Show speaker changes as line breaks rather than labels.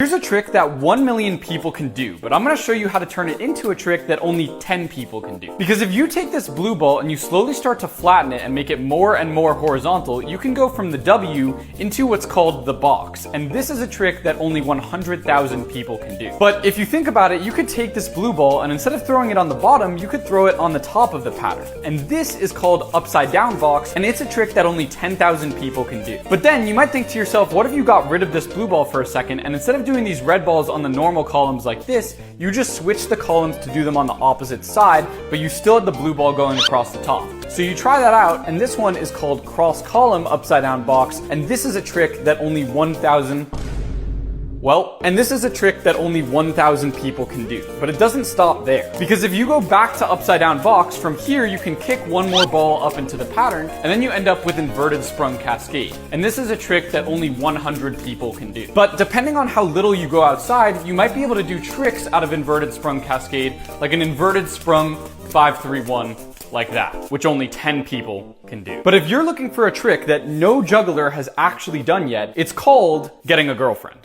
Here's a trick that 1 million people can do, but I'm going to show you how to turn it into a trick that only 10 people can do. Because if you take this blue ball and you slowly start to flatten it and make it more and more horizontal, you can go from the W into what's called the box. And this is a trick that only 100,000 people can do. But if you think about it, you could take this blue ball and instead of throwing it on the bottom, you could throw it on the top of the pattern. And this is called upside down box, and it's a trick that only 10,000 people can do. But then you might think to yourself, what if you got rid of this blue ball for a second, and instead of doing these red balls on the normal columns like this, you just switch the columns to do them on the opposite side, but you still had the blue ball going across the top. So you try that out, and this one is called cross column upside down box, and this is a trick that only 1,000 people can do. But it doesn't stop there. Because if you go back to upside down box, from here you can kick one more ball up into the pattern, and then you end up with inverted sprung cascade. And this is a trick that only 100 people can do. But depending on how little you go outside, you might be able to do tricks out of inverted sprung cascade, like an inverted sprung 5-3-1, like that, which only 10 people can do. But if you're looking for a trick that no juggler has actually done yet, it's called getting a girlfriend.